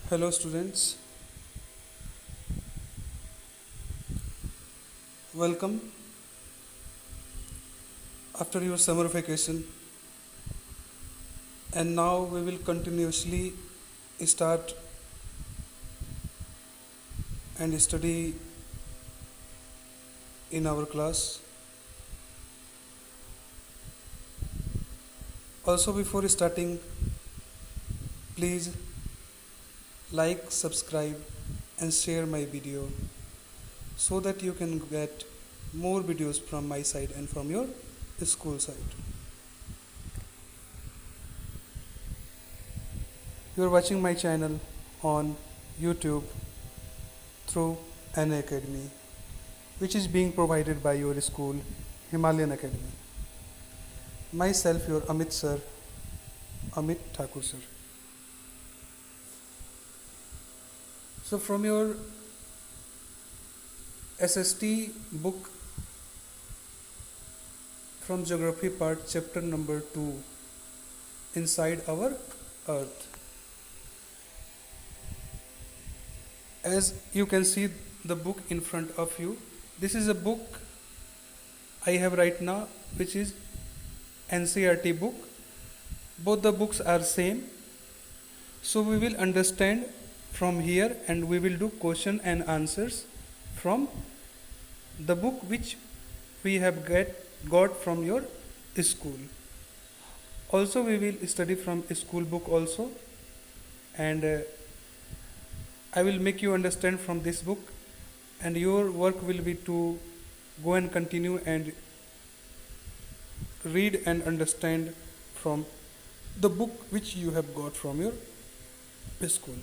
Hello, students. Welcome after your summer vacation. And now we will continuously start and study in our class. Also, before starting, please like, subscribe, and share my video so that you can get more videos from my side and from your school side. You are watching my channel on YouTube through an academy, which is being provided by your school, Himalayan Academy. Myself, your Amit sir, Amit Thakur sir. So from your SST book from geography part chapter number 2, inside our earth. As you can see the book in front of you, this is a book I have right now, which is NCERT book. Both the books are same. So we will understand from here and we will do question and answers from the book which we have got from your school. Also we will study from school book also, and I will make you understand from this book, and your work will be to go and continue and read and understand from the book which you have got from your school.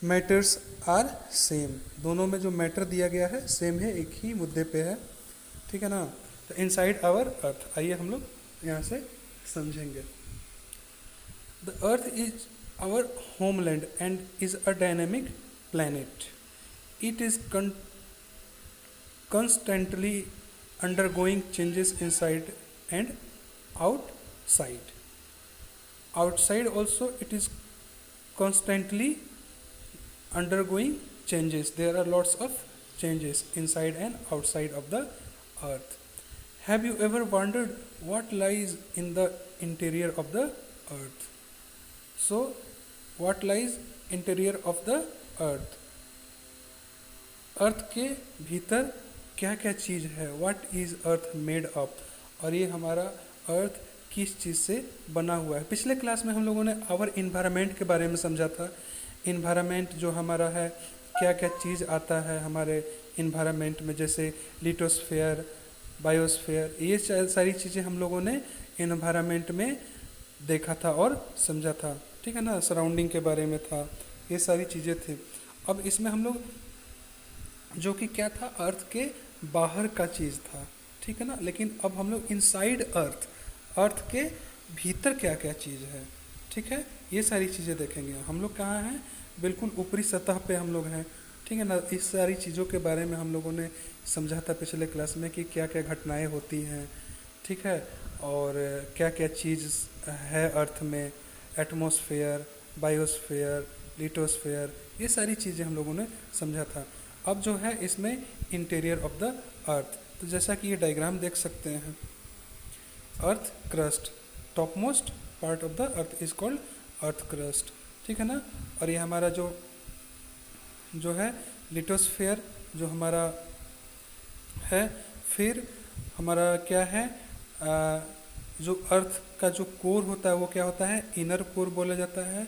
Matters are same, दोनों में जो matter दिया गया है same है, एक ही मुद्दे पे है, ठीक है ना। तो इनसाइड आवर अर्थ, आइए हम लोग यहाँ से समझेंगे। The earth is our homeland and is a dynamic planet. It is constantly undergoing changes inside and outside. Outside also it is constantly undergoing changes. There are lots of changes inside and outside of the earth. Have you ever wondered what lies in the interior of the earth? So what lies interior of the earth? अर्थ के भीतर क्या क्या चीज़ है, what is earth made up, और ये हमारा अर्थ किस चीज़ से बना हुआ है। पिछले क्लास में हम लोगों ने आवर इन्वायरमेंट के बारे में समझा था। इन्वायरमेंट जो हमारा है, क्या क्या चीज़ आता है हमारे इन्वायरमेंट में, जैसे लिटोस्फेयर, बायोस्फेयर, ये सारी चीज़ें हम लोगों ने इन्वायरमेंट में देखा था और समझा था, ठीक है ना। सराउंडिंग के बारे में था, ये सारी चीज़ें थी। अब इसमें हम लोग जो कि क्या था, अर्थ के बाहर का चीज़ था, ठीक है ना। लेकिन अब हम लोग इनसाइड अर्थ, अर्थ के भीतर क्या क्या चीज़ है, ठीक है, ये सारी चीज़ें देखेंगे। हम लोग कहाँ हैं, बिल्कुल ऊपरी सतह पे हम लोग हैं, ठीक है ना। इस सारी चीज़ों के बारे में हम लोगों ने समझा था पिछले क्लास में कि क्या क्या घटनाएं होती हैं, ठीक है, और क्या क्या चीज़ है अर्थ में, एटमॉस्फेयर, बायोस्फेयर, लिटोस्फेयर, ये सारी चीज़ें हम लोगों ने समझा था। अब जो है इसमें इंटीरियर ऑफ द अर्थ, तो जैसा कि ये डायग्राम देख सकते हैं, earth crust, top most part of the earth is called earth crust, ठीक है ना। और ये हमारा जो है लिटोस्फेयर जो हमारा है। फिर हमारा क्या है, जो अर्थ का जो कोर होता है वो क्या होता है, इनर कोर बोला जाता है,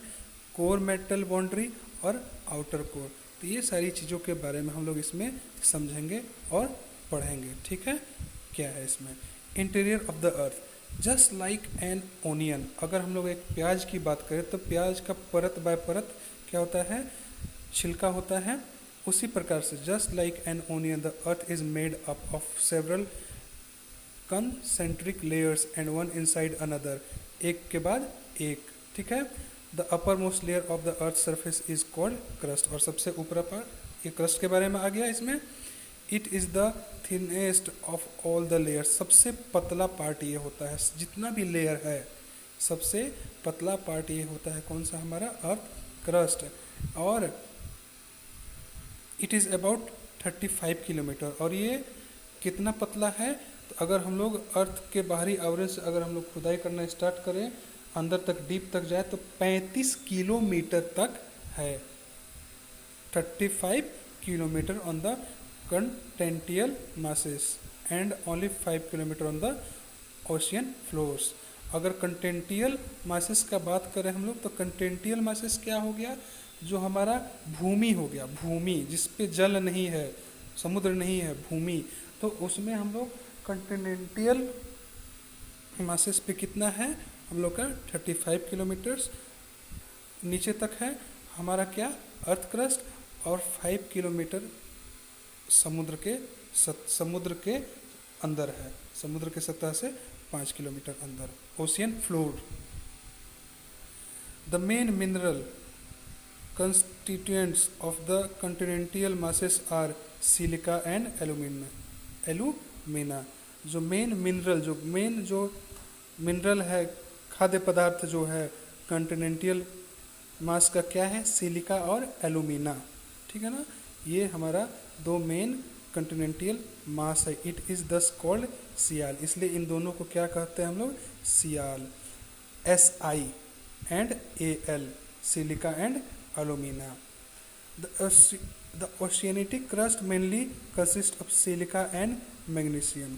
कोर मेटल बाउंड्री और आउटर कोर। तो ये सारी चीज़ों के बारे में हम लोग इसमें समझेंगे और पढ़ेंगे, ठीक है। क्या है इसमें, interior of the earth, just like an onion. अगर हम लोग एक प्याज की बात करें तो प्याज का परत बाय परत क्या होता है, छिलका होता है। उसी प्रकार से just like an onion the earth is made up of several concentric layers and one inside another, एक के बाद एक, ठीक है। The upper most layer of the earth surface is called crust, और सबसे ऊपर पर ये क्रस्ट के बारे में आ गया इसमें। It is the thinnest of all the layers, सबसे पतला पार्ट ये होता है, जितना भी लेयर है सबसे पतला पार्ट ये होता है कौन सा, हमारा अर्थ क्रस्ट। और इट इज़ अबाउट 35 किलोमीटर। और ये कितना पतला है, तो अगर हम लोग अर्थ के बाहरी आवरण से अगर हम लोग खुदाई करना स्टार्ट करें, अंदर तक डीप तक जाए, तो 35 किलोमीटर तक है। 35 kilometre on the Continental masses and only 5 kilometre on the ocean floors. अगर कंटिनेंटल मासेस का बात करें हम लोग, तो कंटिनेंटल मासेस क्या हो गया, जो हमारा भूमि हो गया, भूमि जिस पे जल नहीं है, समुद्र नहीं है, भूमि, तो उसमें हम लोग कंटिनेंटल मासेस पे कितना है हम लोग का 35 किलोमीटर्स नीचे तक है हमारा क्या, अर्थ क्रस्ट। और 5 किलोमीटर समुद्र के अंदर है, समुद्र के सतह से 5 किलोमीटर अंदर, ocean floor. The main mineral constituents of the continental masses are silica and alumina। जो मेन मिनरल है, खाद्य पदार्थ जो है कंटिनेंटल मास का क्या है, सिलिका और एलुमिना, ठीक है ना। ये हमारा दो मेन कंटिनेंटल मास है। इट इज़ दस कॉल्ड सियाल, इसलिए इन दोनों को क्या कहते हैं हम लोग, सियाल, SI and AL, silica and alumina। The oceanic crust mainly consists of silica and magnesium।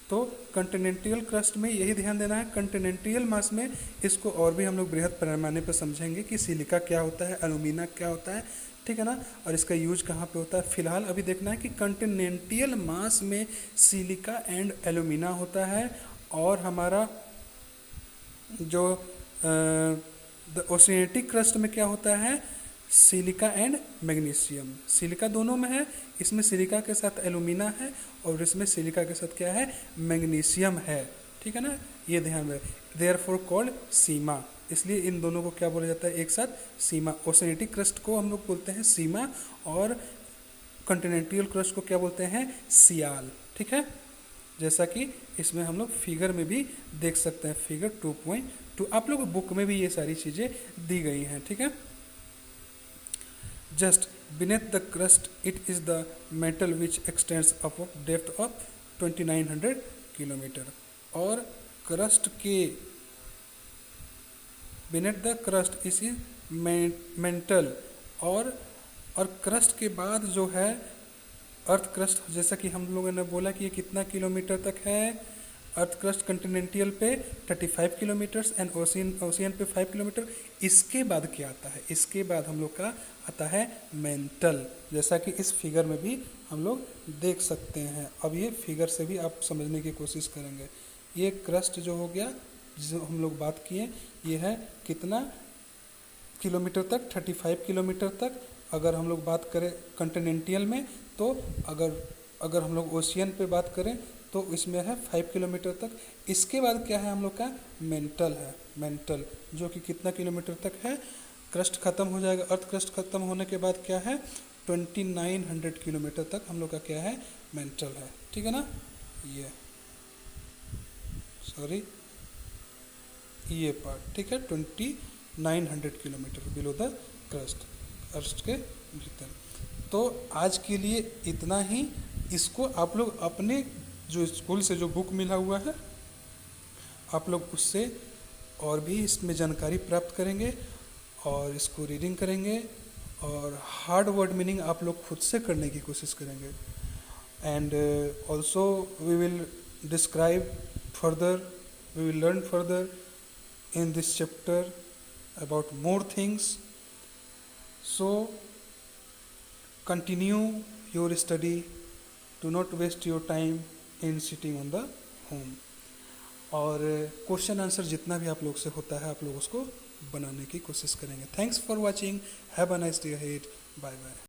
तो कंटिनेंटल क्रस्ट में यही ध्यान देना है, कंटिनेंटल मास में इसको और भी हम लोग बृहद पैमाने पर समझेंगे कि सिलिका क्या होता है, एलुमिना क्या होता है, ठीक है ना, और इसका यूज कहाँ पे होता है। फिलहाल अभी देखना है कि कंटिनेंटल मास में सिलिका एंड एलुमिना होता है, और हमारा जो द ओशियानिक क्रस्ट में क्या होता है, सिलिका एंड मैग्नीशियम। सिलिका दोनों में है, इसमें सिलिका के साथ एलुमिना है, और इसमें सिलिका के साथ क्या है, मैग्नीशियम है, ठीक है ना, ये ध्यान में। देयरफॉर कॉल्ड सीमा, इसलिए इन दोनों को क्या बोला जाता है, एक साथ सीमा। ओशियानिक क्रस्ट को हम लोग बोलते हैं सीमा, और कंटिनेंटल क्रस्ट को क्या बोलते हैं, सियाल, ठीक है। जैसा कि इसमें हम लोग फिगर में भी देख सकते हैं, फिगर 2.2, आप लोग बुक में भी ये सारी चीज़ें दी गई हैं, ठीक है। Just beneath the crust, it is the mantle which extends up of depth of 2900 kilometre. और क्रस्ट के beneath the crust इस मेंटल, और क्रस्ट के बाद जो है अर्थ क्रस्ट, जैसा कि हम लोगों ने बोला कि ये कितना किलोमीटर तक है, अर्थ क्रस्ट कंटिनेंटल पे 35 किलोमीटर्स एंड ओशियन पे 5 किलोमीटर। इसके बाद क्या आता है, इसके बाद हम लोग का आता है मेंटल, जैसा कि इस फिगर में भी हम लोग देख सकते हैं। अब ये फिगर से भी आप समझने की कोशिश करेंगे। ये क्रस्ट जो हो गया, जो हम लोग बात किए, ये है कितना किलोमीटर तक, 35 किलोमीटर तक। अगर हम लोग बात करें कंटिनेंटल में, तो अगर हम लोग ओशियन पे बात करें तो इसमें है 5 किलोमीटर तक। इसके बाद क्या है हम लोग का, मेंटल है, मेंटल जो कि कितना किलोमीटर तक है, क्रस्ट खत्म हो जाएगा, अर्थ क्रस्ट खत्म होने के बाद क्या है, 2900 किलोमीटर तक हम लोग का क्या है, मेंटल है, ठीक है ना। ये सॉरी ये पार्ट, ठीक है, 2900 kilometre below the crust, crust के भीतर। तो आज के लिए इतना ही। इसको आप लोग अपने जो स्कूल से जो बुक मिला हुआ है, आप लोग उससे और भी इसमें जानकारी प्राप्त करेंगे, और इसको रीडिंग करेंगे, और हार्ड वर्ड मीनिंग आप लोग खुद से करने की कोशिश करेंगे। And also we will describe further, we will learn further in this chapter about more things. So continue your study, do not waste your time in sitting on the home. और question answer जितना भी आप लोग से होता है, आप लोग उसको बनाने की कोशिश करेंगे। Thanks for watching, have a nice day ahead, bye bye.